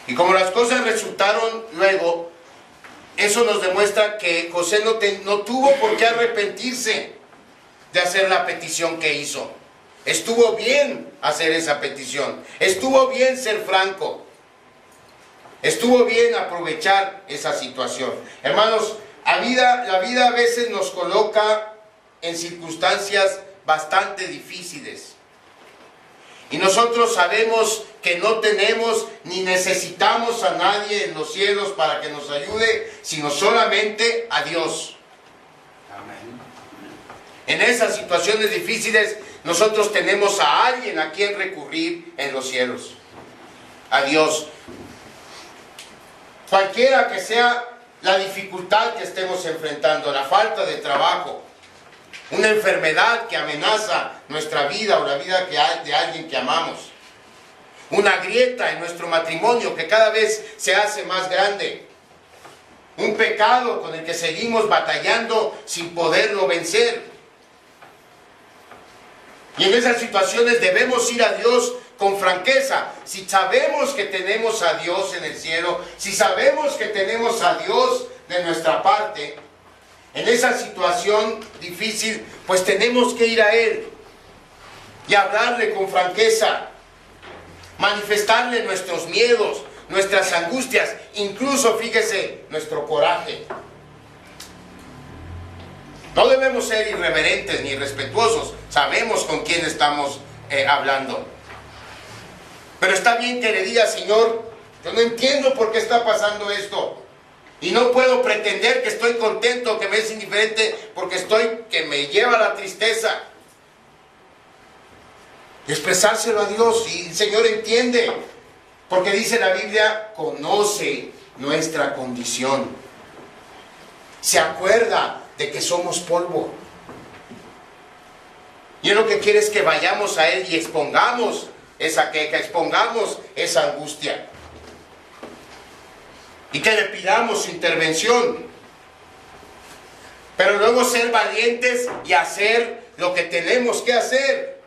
Y como las cosas resultaron luego, eso nos demuestra que José no tuvo por qué arrepentirse de hacer la petición que hizo. Estuvo bien hacer esa petición. Estuvo bien ser franco. Estuvo bien aprovechar esa situación. Hermanos, la vida a veces nos coloca en circunstancias bastante difíciles. Y nosotros sabemos que no tenemos ni necesitamos a nadie en los cielos para que nos ayude, sino solamente a Dios. Amén. En esas situaciones difíciles, nosotros tenemos a alguien a quien recurrir en los cielos. A Dios. Cualquiera que sea la dificultad que estemos enfrentando, la falta de trabajo, una enfermedad que amenaza nuestra vida o la vida de alguien que amamos, una grieta en nuestro matrimonio que cada vez se hace más grande, un pecado con el que seguimos batallando sin poderlo vencer. Y en esas situaciones debemos ir a Dios con franqueza. Si sabemos que tenemos a Dios en el cielo, si sabemos que tenemos a Dios de nuestra parte, en esa situación difícil, pues tenemos que ir a Él y hablarle con franqueza, manifestarle nuestros miedos, nuestras angustias, incluso, fíjese, nuestro coraje. No debemos ser irreverentes ni irrespetuosos, sabemos con quién estamos hablando. Pero está bien que le diga: Señor, yo no entiendo por qué está pasando esto. Y no puedo pretender que estoy contento, que me es indiferente, porque que me lleva la tristeza. Y expresárselo a Dios, y el Señor entiende. Porque dice la Biblia, conoce nuestra condición. Se acuerda de que somos polvo. Y Él lo que quiere es que vayamos a Él y expongamos esa queja, expongamos esa angustia. Y que le pidamos su intervención. Pero luego ser valientes y hacer lo que tenemos que hacer.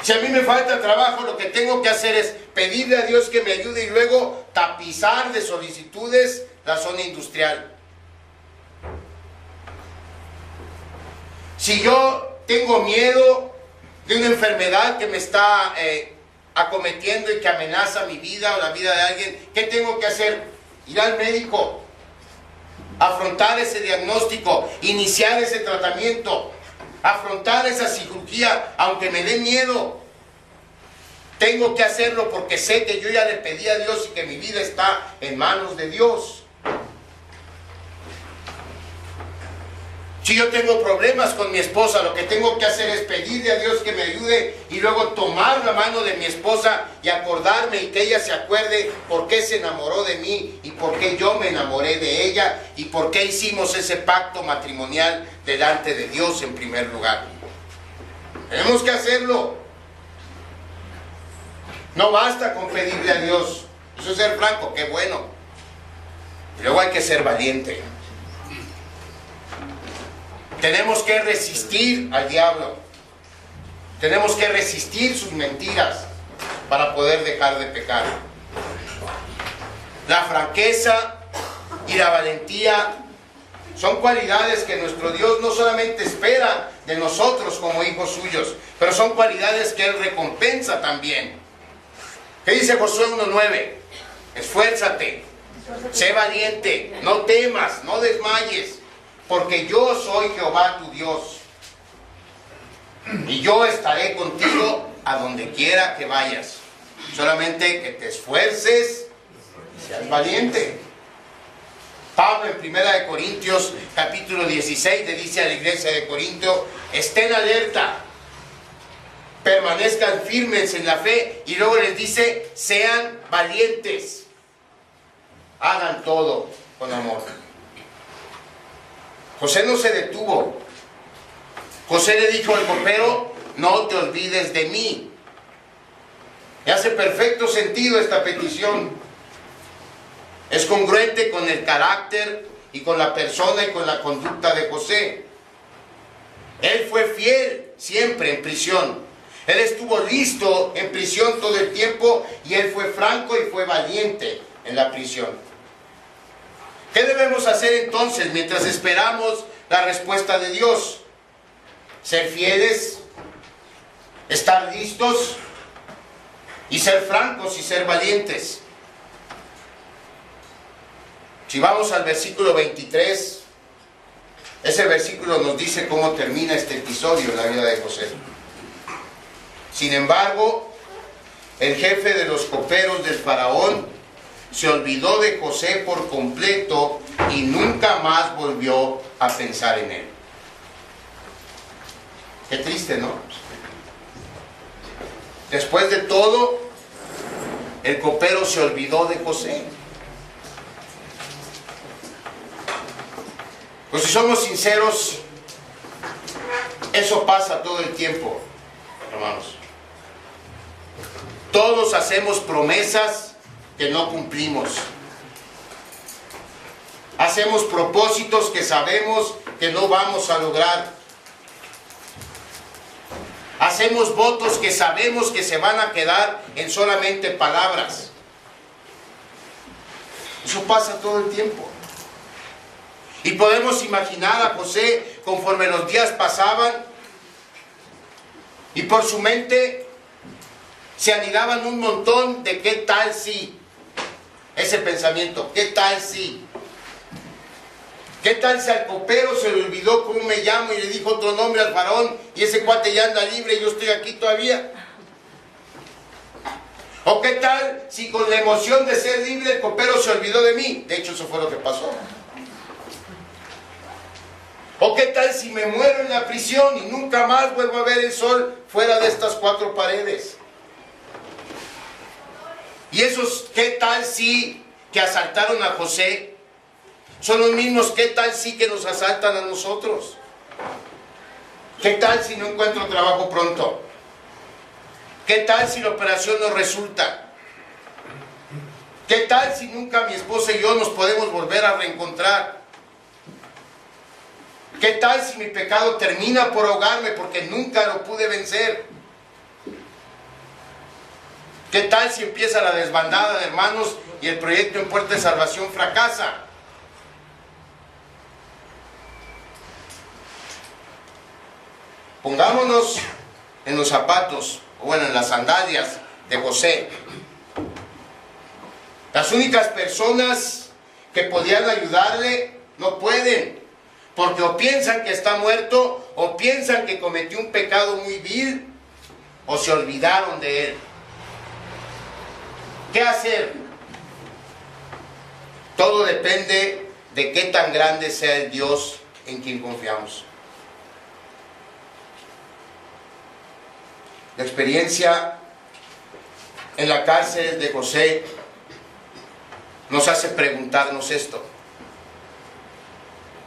Si a mí me falta trabajo, lo que tengo que hacer es pedirle a Dios que me ayude y luego tapizar de solicitudes la zona industrial. Si yo tengo miedo de una enfermedad que me está acometiendo y que amenaza mi vida o la vida de alguien, ¿qué tengo que hacer? Ir al médico, afrontar ese diagnóstico, iniciar ese tratamiento, afrontar esa cirugía, aunque me dé miedo. Tengo que hacerlo porque sé que yo ya le pedí a Dios y que mi vida está en manos de Dios. Si yo tengo problemas con mi esposa, lo que tengo que hacer es pedirle a Dios que me ayude y luego tomar la mano de mi esposa y acordarme y que ella se acuerde por qué se enamoró de mí y por qué yo me enamoré de ella y por qué hicimos ese pacto matrimonial delante de Dios en primer lugar. Tenemos que hacerlo. No basta con pedirle a Dios. Eso es ser franco, qué bueno. Y luego hay que ser valiente. Tenemos que resistir al diablo. Tenemos que resistir sus mentiras para poder dejar de pecar. La franqueza y la valentía son cualidades que nuestro Dios no solamente espera de nosotros como hijos suyos, pero son cualidades que Él recompensa también. ¿Qué dice Josué 1:9? Esfuérzate, sé valiente, no temas, no desmayes. Porque yo soy Jehová tu Dios. Y yo estaré contigo a donde quiera que vayas. Solamente que te esfuerces y seas valiente. Pablo en 1 Corintios capítulo 16 le dice a la iglesia de Corinto: estén alerta, permanezcan firmes en la fe. Y luego les dice: sean valientes. Hagan todo con amor. José no se detuvo. José le dijo al copero: no te olvides de mí. Y hace perfecto sentido esta petición. Es congruente con el carácter y con la persona y con la conducta de José. Él fue fiel siempre en prisión. Él estuvo listo en prisión todo el tiempo y él fue franco y fue valiente en la prisión. ¿Qué debemos hacer entonces mientras esperamos la respuesta de Dios? Ser fieles, estar listos y ser francos y ser valientes. Si vamos al versículo 23, ese versículo nos dice cómo termina este episodio en la vida de José. Sin embargo, el jefe de los coperos del faraón se olvidó de José por completo y nunca más volvió a pensar en él. Qué triste, ¿no? Después de todo, el copero se olvidó de José. Pues si somos sinceros, eso pasa todo el tiempo, hermanos. Todos hacemos promesas que no cumplimos. Hacemos propósitos que sabemos que no vamos a lograr. Hacemos votos que sabemos que se van a quedar en solamente palabras. Eso pasa todo el tiempo. Y podemos imaginar a José conforme los días pasaban y por su mente se anidaban un montón de qué tal si, ese pensamiento, qué tal si. ¿Qué tal si al copero se le olvidó cómo me llamo y le dijo otro nombre al faraón y ese cuate ya anda libre y yo estoy aquí todavía? ¿O qué tal si con la emoción de ser libre el copero se olvidó de mí? De hecho, eso fue lo que pasó. ¿O qué tal si me muero en la prisión y nunca más vuelvo a ver el sol fuera de estas cuatro paredes? Y esos ¿qué tal si que asaltaron a José son los mismos ¿qué tal si que nos asaltan a nosotros? ¿Qué tal si no encuentro trabajo pronto? ¿Qué tal si la operación no resulta? ¿Qué tal si nunca mi esposa y yo nos podemos volver a reencontrar? ¿Qué tal si mi pecado termina por ahogarme porque nunca lo pude vencer? ¿Qué tal si empieza la desbandada de hermanos y el proyecto en Puerta de Salvación fracasa? Pongámonos en los zapatos, o bueno, en las sandalias de José. Las únicas personas que podían ayudarle no pueden. Porque o piensan que está muerto, o piensan que cometió un pecado muy vil, o se olvidaron de él. ¿Qué hacer? Todo depende de qué tan grande sea el Dios en quien confiamos. La experiencia en la cárcel de José nos hace preguntarnos esto.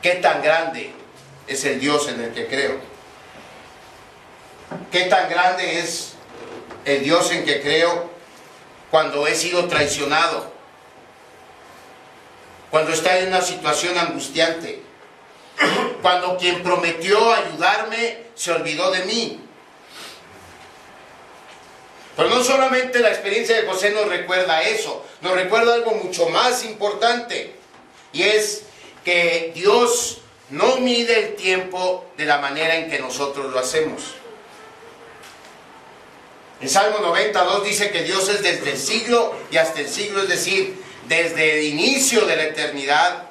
¿Qué tan grande es el Dios en el que creo? ¿Qué tan grande es el Dios en que creo cuando he sido traicionado? Cuando está en una situación angustiante. Cuando quien prometió ayudarme se olvidó de mí. Pero no solamente la experiencia de José nos recuerda eso, nos recuerda algo mucho más importante. Y es que Dios no mide el tiempo de la manera en que nosotros lo hacemos. En Salmo 92 dice que Dios es desde el siglo y hasta el siglo, es decir, desde el inicio de la eternidad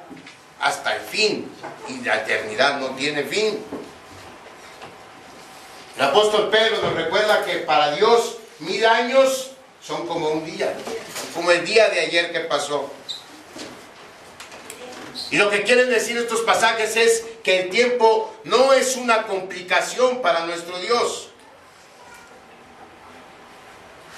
hasta el fin. Y la eternidad no tiene fin. El apóstol Pedro nos recuerda que para Dios 1000 años son como un día, como el día de ayer que pasó. Y lo que quieren decir estos pasajes es que el tiempo no es una complicación para nuestro Dios.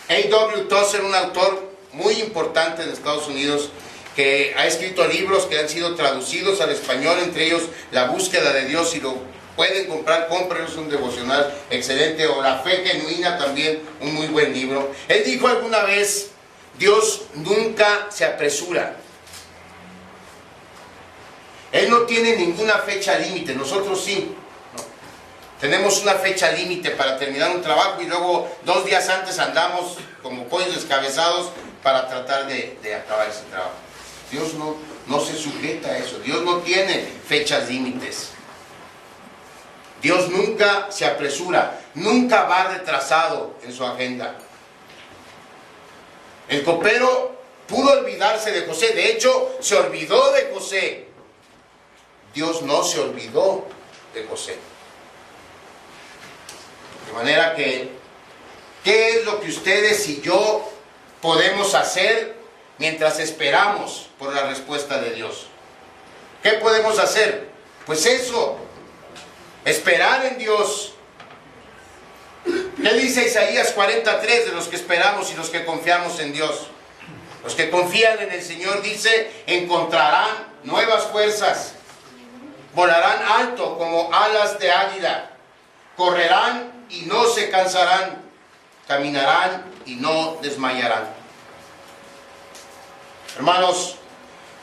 A.W. Tozer, un autor muy importante en Estados Unidos, que ha escrito libros que han sido traducidos al español, entre ellos La búsqueda de Dios, si lo pueden comprar, cómprenlo, es un devocional excelente, o La fe genuina, también un muy buen libro. Él dijo alguna vez, Dios nunca se apresura. Él no tiene ninguna fecha límite, nosotros sí. Tenemos una fecha límite para terminar un trabajo y luego 2 días antes andamos como pollos descabezados para tratar de acabar ese trabajo. Dios no se sujeta a eso. Dios no tiene fechas límites. Dios nunca se apresura, nunca va retrasado en su agenda. El copero pudo olvidarse de José, de hecho se olvidó de José. Dios no se olvidó de José. De manera que, ¿qué es lo que ustedes y yo podemos hacer mientras esperamos por la respuesta de Dios? ¿Qué podemos hacer? Pues eso, esperar en Dios. ¿Qué dice Isaías 43 de los que esperamos y los que confiamos en Dios? Los que confían en el Señor, dice, encontrarán nuevas fuerzas, volarán alto como alas de águila, correrán y no se cansarán, caminarán y no desmayarán. Hermanos,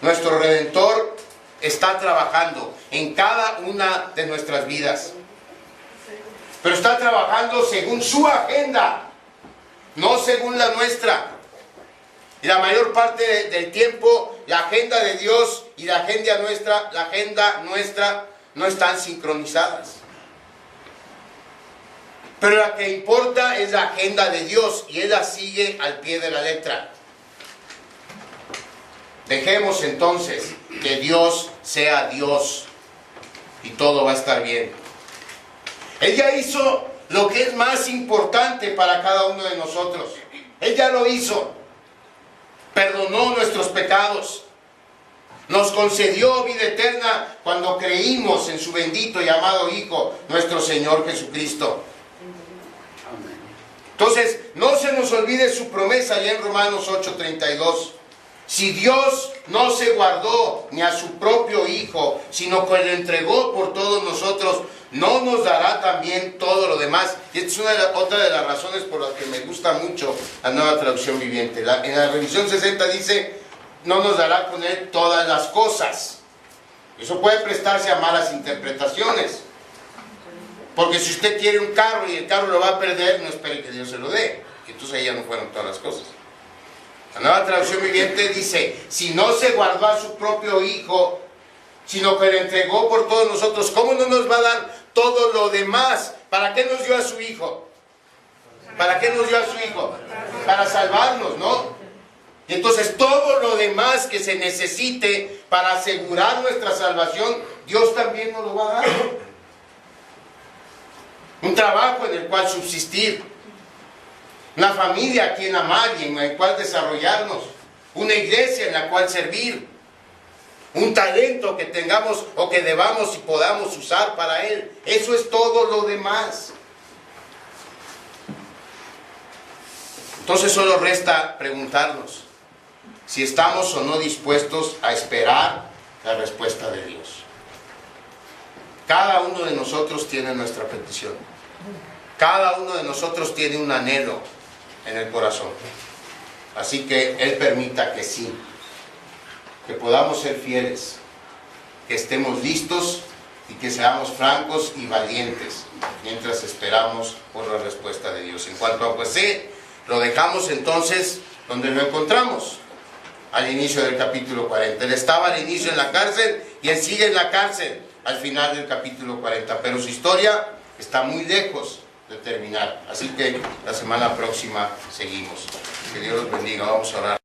nuestro Redentor está trabajando en cada una de nuestras vidas. Pero está trabajando según su agenda, no según la nuestra. Y la mayor parte del tiempo, la agenda de Dios y la agenda nuestra no están sincronizadas. Pero la que importa es la agenda de Dios y Él la sigue al pie de la letra. Dejemos entonces que Dios sea Dios y todo va a estar bien. Él ya hizo lo que es más importante para cada uno de nosotros. Él ya lo hizo. Perdonó nuestros pecados. Nos concedió vida eterna cuando creímos en su bendito y amado Hijo, nuestro Señor Jesucristo. Entonces, no se nos olvide su promesa allá en Romanos 8:32. Si Dios no se guardó ni a su propio Hijo, sino que lo entregó por todos nosotros, ¿no nos dará también todo lo demás? Y esta es otra de las razones por las que me gusta mucho la Nueva Traducción Viviente. En la revisión 60 dice, no nos dará con Él todas las cosas. Eso puede prestarse a malas interpretaciones. Porque si usted quiere un carro y el carro lo va a perder, no espere que Dios se lo dé. Entonces ahí ya no fueron todas las cosas. La Nueva Traducción Viviente dice, si no se guardó a su propio Hijo, sino que lo entregó por todos nosotros, ¿cómo no nos va a dar todo lo demás? ¿Para qué nos dio a su Hijo? ¿Para qué nos dio a su Hijo? Para salvarnos, ¿no? Y entonces todo lo demás que se necesite para asegurar nuestra salvación, Dios también nos lo va a dar. Un trabajo en el cual subsistir, una familia a quien amar y en la cual desarrollarnos, una iglesia en la cual servir, un talento que tengamos o que debamos y podamos usar para Él. Eso es todo lo demás. Entonces solo resta preguntarnos si estamos o no dispuestos a esperar la respuesta de Dios. Cada uno de nosotros tiene nuestra petición. Cada uno de nosotros tiene un anhelo en el corazón. Así que Él permita que sí, que podamos ser fieles, que estemos listos y que seamos francos y valientes mientras esperamos por la respuesta de Dios. En cuanto a José, lo dejamos entonces donde lo encontramos, al inicio del capítulo 40. Él estaba al inicio en la cárcel y él sigue en la cárcel al final del capítulo 40, pero su historia está muy lejos de terminar. Así que la semana próxima seguimos. Que Dios los bendiga. Vamos a orar.